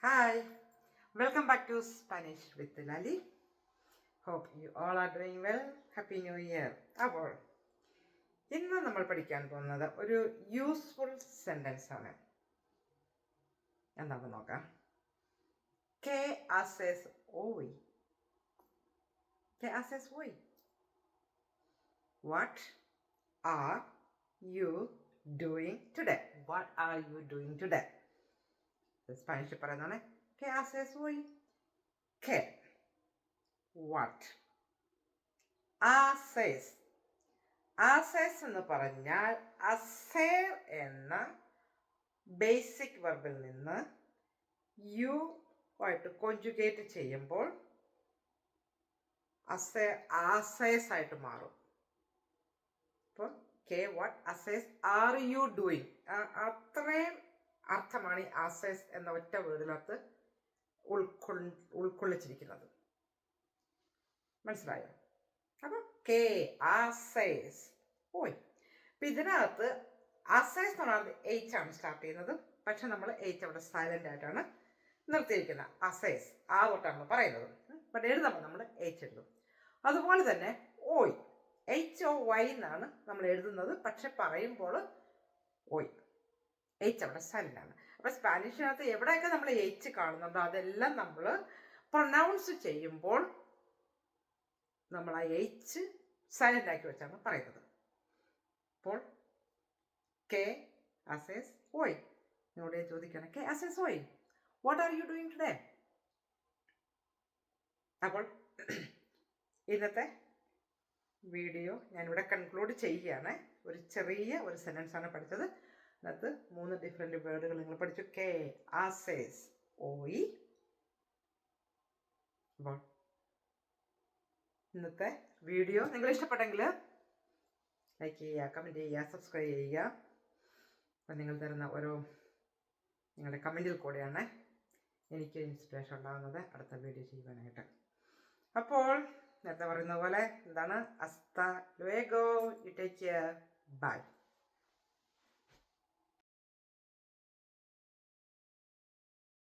Hi, welcome back to Spanish with Lali. Hope you all are doing well. Happy New Year. അപ്പോൾ ഇന്ന് നമ്മൾ പഠിക്കാൻ പോകുന്നത് ഒരു യൂസ്ഫുൾ സെൻറ്റൻസ് ആണ്. എന്താണെന്ന് നോക്കാം. ¿Qué haces hoy? ¿Qué haces hoy? What are you doing today? What are you doing today? സ്പാനിഷിൽ പറയുന്നതാണ് ¿Qué haces hoy? ¿Qué? What? Haces. Haces എന്ന് പറഞ്ഞാൽ hacer എന്ന ബേസിക് വെർബിൽ നിന്ന് യു ആയിട്ട് കോൺജുഗേറ്റ് ചെയ്യുമ്പോൾ haces ആയിട്ട് മാറും. അപ്പോൾ what haces are you doing, അത്രയും അർത്ഥമാണ് ഈ haces എന്ന ഒറ്റ വേർഡിനകത്ത് ഉൾക്കൊള്ളിച്ചിരിക്കുന്നത്. മനസ്സിലായോ? അപ്പോൾ haces ഓയ്. അപ്പം ഇതിനകത്ത് haces എന്ന് പറഞ്ഞാൽ H ആണ് സ്റ്റാർട്ട് ചെയ്യുന്നത്. പക്ഷെ നമ്മൾ H അവിടെ സൈലന്റ് ആയിട്ടാണ് നിർത്തിയിരിക്കുന്നത്. haces ആ തൊട്ടാണ് പറയുന്നത്. ബട്ട് എഴുതുമ്പോൾ നമ്മൾ H എഴുതും. അതുപോലെ തന്നെ ഓയ്, HOY എന്നാണ് നമ്മൾ എഴുതുന്നത്. പക്ഷെ പറയുമ്പോൾ ഓയ്, H അവിടെ സൈലന്റ് ആണ്. അപ്പം സ്പാനിഷിനകത്ത് എവിടെയൊക്കെ നമ്മൾ H കാണുന്നുണ്ടോ അതെല്ലാം നമ്മൾ പ്രൊനൗൺസ് ചെയ്യുമ്പോൾ നമ്മൾ ആ H സൈലന്റ് ആക്കി വെച്ചാണ് പറയുന്നത്. അപ്പോൾ haces hoy. നിങ്ങളോട് ചോദിക്കണം haces hoy? What are you doing today? അപ്പോൾ ഇന്നത്തെ വീഡിയോ ഞാനിവിടെ കൺക്ലൂഡ് ചെയ്യുകയാണ്. ഒരു ചെറിയ ഒരു സെൻറ്റൻസ് ആണ് പഠിച്ചത്. അതിനകത്ത് 3 ഡിഫറെൻറ്റ് വേർഡുകൾ നിങ്ങൾ പഠിച്ചു. haces hoy. അപ്പോൾ ഇന്നത്തെ വീഡിയോ നിങ്ങൾ ഇഷ്ടപ്പെട്ടെങ്കിൽ ലൈക്ക് ചെയ്യുക, കമൻറ്റ് ചെയ്യുക, സബ്സ്ക്രൈബ് ചെയ്യുക. അപ്പം നിങ്ങൾ തരുന്ന ഓരോ നിങ്ങളുടെ കമൻറ്റിൽ കൂടെയാണ് എനിക്ക് ഇൻസ്പിറേഷൻ ഉണ്ടാകുന്നത് അടുത്ത വീഡിയോ ചെയ്യുവാനായിട്ട്. അപ്പോൾ നേരത്തെ പറയുന്ന പോലെ എന്താണ്, ഹasta luego, you take care, bye.